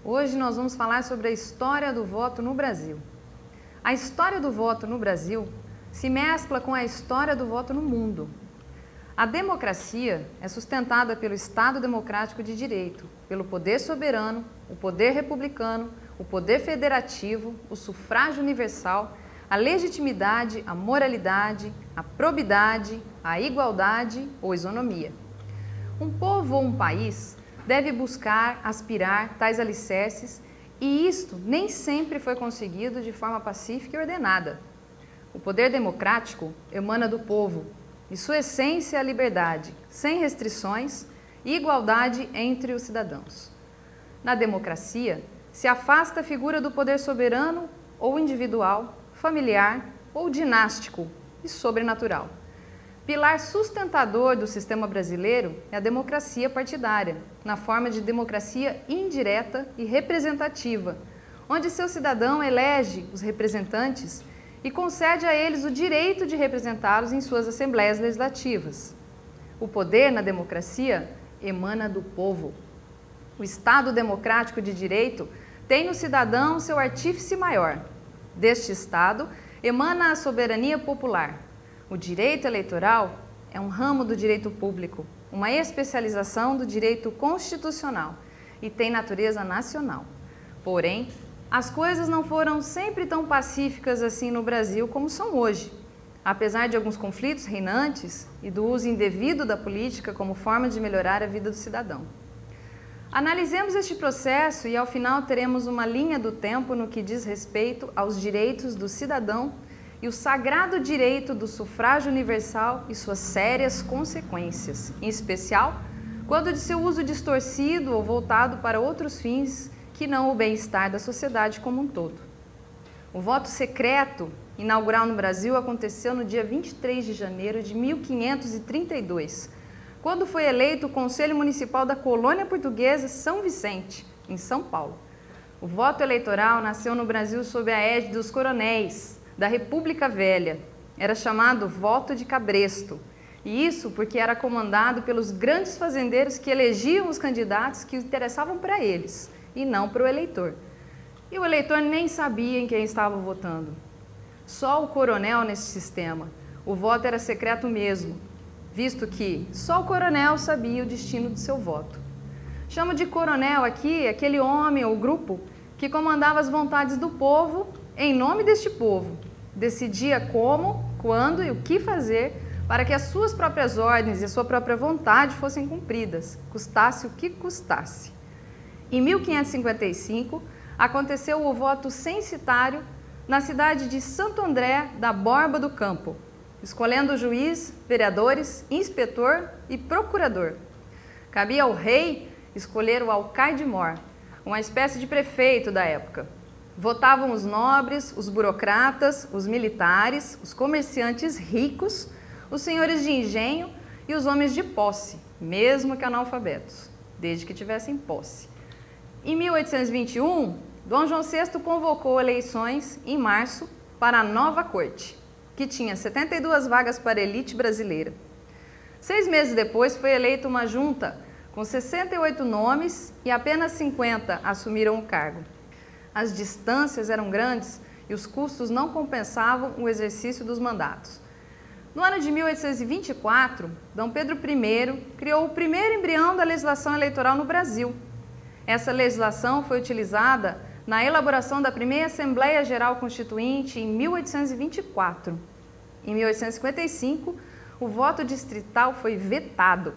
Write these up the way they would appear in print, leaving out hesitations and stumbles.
Hoje nós vamos falar sobre a história do voto no Brasil. A história do voto no Brasil se mescla com a história do voto no mundo. A democracia é sustentada pelo Estado Democrático de Direito, pelo poder soberano, o poder republicano, o poder federativo, o sufrágio universal, a legitimidade, a moralidade, a probidade, a igualdade ou isonomia. Um povo ou um país deve buscar, aspirar tais alicerces e isto nem sempre foi conseguido de forma pacífica e ordenada. O poder democrático emana do povo e sua essência é a liberdade, sem restrições e igualdade entre os cidadãos. Na democracia, se afasta a figura do poder soberano ou individual, familiar ou dinástico e sobrenatural. Pilar sustentador do sistema brasileiro é a democracia partidária, na forma de democracia indireta e representativa, onde seu cidadão elege os representantes e concede a eles o direito de representá-los em suas assembleias legislativas. O poder na democracia emana do povo. O Estado democrático de direito tem no cidadão seu artífice maior. Deste Estado emana a soberania popular. O direito eleitoral é um ramo do direito público, uma especialização do direito constitucional e tem natureza nacional. Porém, as coisas não foram sempre tão pacíficas assim no Brasil como são hoje. Apesar de alguns conflitos reinantes e do uso indevido da política como forma de melhorar a vida do cidadão. Analisemos este processo e ao final teremos uma linha do tempo no que diz respeito aos direitos do cidadão e o sagrado direito do sufrágio universal e suas sérias consequências, em especial quando de seu uso distorcido ou voltado para outros fins que não o bem-estar da sociedade como um todo. O voto secreto inaugural no Brasil aconteceu no dia 23 de janeiro de 1532, quando foi eleito o Conselho Municipal da Colônia Portuguesa São Vicente, em São Paulo. O voto eleitoral nasceu no Brasil sob a égide dos coronéis da República Velha. Era chamado voto de cabresto, e isso porque era comandado pelos grandes fazendeiros que elegiam os candidatos que interessavam para eles, e não para o eleitor. E o eleitor nem sabia em quem estava votando. Só o coronel nesse sistema. O voto era secreto mesmo, visto que só o coronel sabia o destino do seu voto. Chamo de coronel aqui aquele homem ou grupo que comandava as vontades do povo em nome deste povo. Decidia como, quando e o que fazer para que as suas próprias ordens e a sua própria vontade fossem cumpridas, custasse o que custasse. Em 1555, aconteceu o voto censitário na cidade de Santo André da Borba do Campo, escolhendo juiz, vereadores, inspetor e procurador. Cabia ao rei escolher o alcaide-mor, uma espécie de prefeito da época. Votavam os nobres, os burocratas, os militares, os comerciantes ricos, os senhores de engenho e os homens de posse, mesmo que analfabetos, desde que tivessem posse. Em 1821, Dom João VI convocou eleições em março para a nova corte, que tinha 72 vagas para a elite brasileira. 6 meses depois foi eleita uma junta com 68 nomes e apenas 50 assumiram o cargo. As distâncias eram grandes e os custos não compensavam o exercício dos mandatos. No ano de 1824, Dom Pedro I criou o primeiro embrião da legislação eleitoral no Brasil. Essa legislação foi utilizada na elaboração da primeira Assembleia Geral Constituinte em 1824. Em 1855, o voto distrital foi vetado,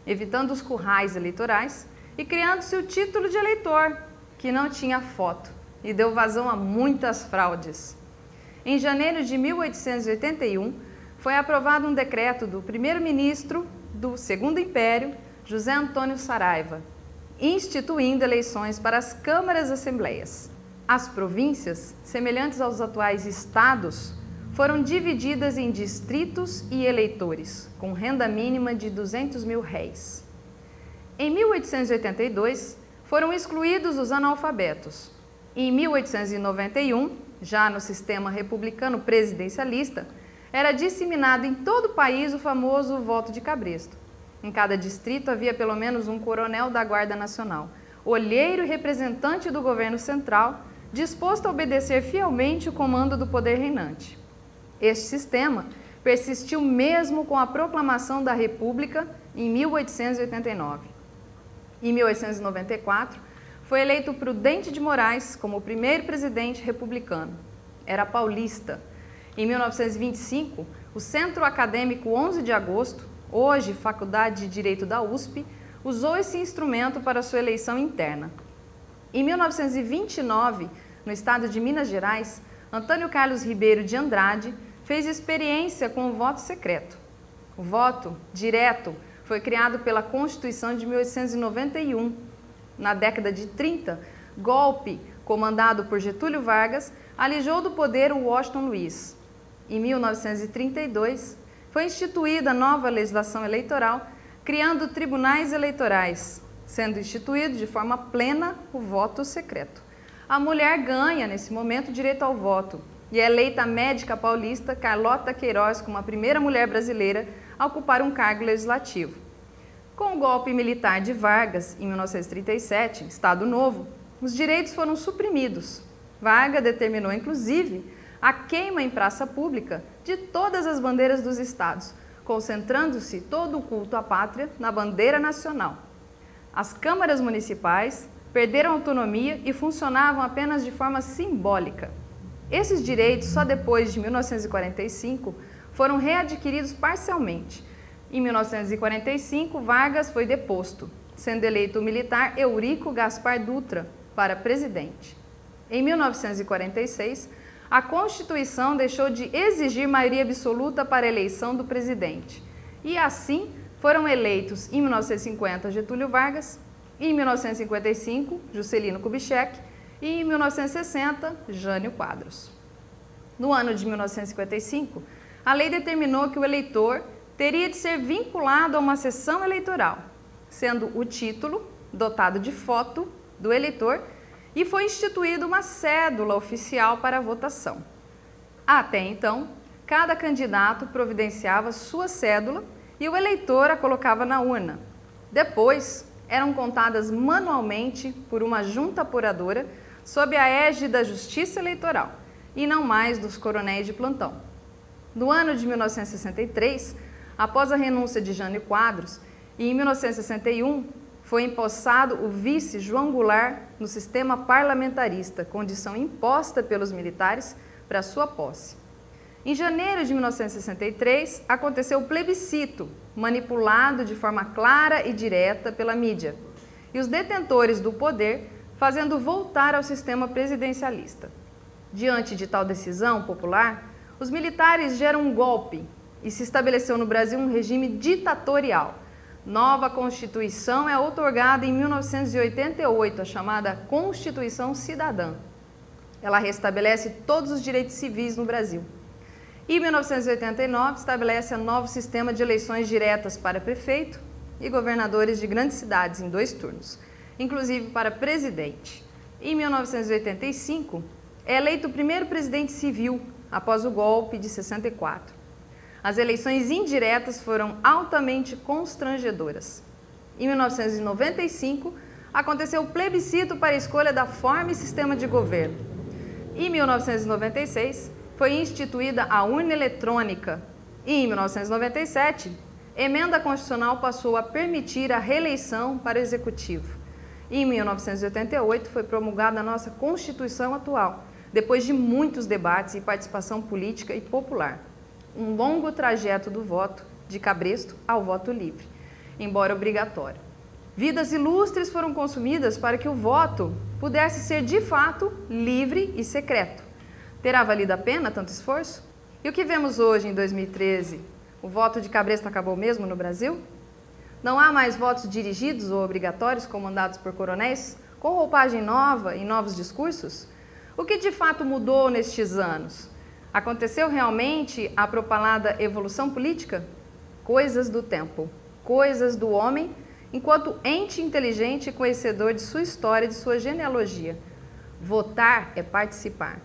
evitando os currais eleitorais e criando-se o título de eleitor, que não tinha foto e deu vazão a muitas fraudes. Em janeiro de 1881, foi aprovado um decreto do primeiro-ministro do Segundo Império, José Antônio Saraiva, instituindo eleições para as câmaras assembleias. As províncias, semelhantes aos atuais estados, foram divididas em distritos e eleitores, com renda mínima de 200 mil réis. Em 1882, foram excluídos os analfabetos. Em 1891, já no sistema republicano presidencialista, era disseminado em todo o país o famoso voto de cabresto. Em cada distrito havia pelo menos um coronel da Guarda Nacional, olheiro e representante do governo central, disposto a obedecer fielmente o comando do poder reinante. Este sistema persistiu mesmo com a proclamação da República em 1889. Em 1894, foi eleito Prudente de Moraes como o primeiro presidente republicano. Era paulista. Em 1925, o Centro Acadêmico 11 de Agosto, hoje Faculdade de Direito da USP, usou esse instrumento para sua eleição interna. Em 1929, no estado de Minas Gerais, Antônio Carlos Ribeiro de Andrade fez experiência com o voto secreto. O voto direto foi criado pela Constituição de 1891. Na década de 30, golpe comandado por Getúlio Vargas alijou do poder o Washington Luiz. Em 1932, foi instituída a nova legislação eleitoral, criando tribunais eleitorais, sendo instituído de forma plena o voto secreto. A mulher ganha, nesse momento, direito ao voto e é eleita a médica paulista Carlota Queiroz como a primeira mulher brasileira a ocupar um cargo legislativo. Com o golpe militar de Vargas, em 1937, Estado Novo, os direitos foram suprimidos. Vargas determinou, inclusive, a queima em praça pública de todas as bandeiras dos estados, concentrando-se todo o culto à pátria na bandeira nacional. As câmaras municipais perderam autonomia e funcionavam apenas de forma simbólica. Esses direitos, só depois de 1945, foram readquiridos parcialmente. Em 1945, Vargas foi deposto, sendo eleito o militar Eurico Gaspar Dutra para presidente. Em 1946, a Constituição deixou de exigir maioria absoluta para a eleição do presidente. E assim foram eleitos em 1950 Getúlio Vargas, em 1955 Juscelino Kubitschek e em 1960 Jânio Quadros. No ano de 1955, a lei determinou que o eleitor teria de ser vinculado a uma sessão eleitoral, sendo o título dotado de foto do eleitor e foi instituída uma cédula oficial para a votação. Até então, cada candidato providenciava sua cédula e o eleitor a colocava na urna. Depois, eram contadas manualmente por uma junta apuradora sob a égide da Justiça Eleitoral e não mais dos coronéis de plantão. No ano de 1963, após a renúncia de Jânio Quadros, e em 1961, foi empossado o vice João Goulart no sistema parlamentarista, condição imposta pelos militares para sua posse. Em janeiro de 1963, aconteceu o plebiscito, manipulado de forma clara e direta pela mídia, e os detentores do poder fazendo voltar ao sistema presidencialista. Diante de tal decisão popular, os militares geram um golpe e se estabeleceu no Brasil um regime ditatorial. Nova Constituição é outorgada em 1988, a chamada Constituição Cidadã. Ela restabelece todos os direitos civis no Brasil. Em 1989, estabelece um novo sistema de eleições diretas para prefeito e governadores de grandes cidades em 2 turnos, inclusive para presidente. Em 1985, é eleito o primeiro presidente civil após o golpe de 64. As eleições indiretas foram altamente constrangedoras. Em 1995, aconteceu o plebiscito para a escolha da forma e sistema de governo. Em 1996, foi instituída a urna eletrônica e, em 1997, emenda constitucional passou a permitir a reeleição para o Executivo. E, em 1988, foi promulgada a nossa Constituição atual, depois de muitos debates e participação política e popular. Um longo trajeto do voto de cabresto ao voto livre, embora obrigatório. Vidas ilustres foram consumidas para que o voto pudesse ser de fato livre e secreto. Terá valido a pena tanto esforço? E o que vemos hoje, em 2013? O voto de cabresto acabou mesmo no Brasil? Não há mais votos dirigidos ou obrigatórios comandados por coronéis, com roupagem nova e novos discursos? O que de fato mudou nestes anos? Aconteceu realmente a propalada evolução política? Coisas do tempo, coisas do homem, enquanto ente inteligente e conhecedor de sua história e de sua genealogia. Votar é participar.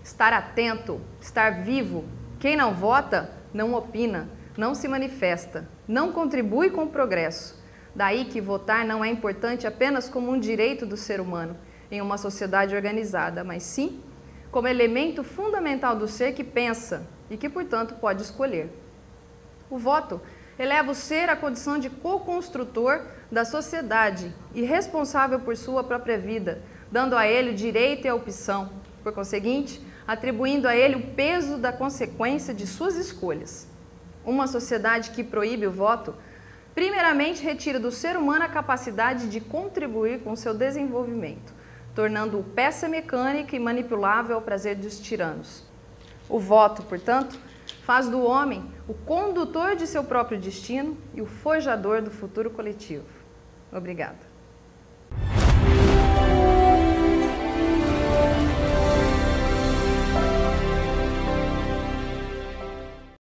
Estar atento, estar vivo. Quem não vota, não opina, não se manifesta, não contribui com o progresso. Daí que votar não é importante apenas como um direito do ser humano em uma sociedade organizada, mas sim como elemento fundamental do ser que pensa e que, portanto, pode escolher. O voto eleva o ser à condição de co-construtor da sociedade e responsável por sua própria vida, dando a ele o direito e a opção, por conseguinte, atribuindo a ele o peso da consequência de suas escolhas. Uma sociedade que proíbe o voto, primeiramente retira do ser humano a capacidade de contribuir com seu desenvolvimento, tornando-o peça mecânica e manipulável ao prazer dos tiranos. O voto, portanto, faz do homem o condutor de seu próprio destino e o forjador do futuro coletivo. Obrigada.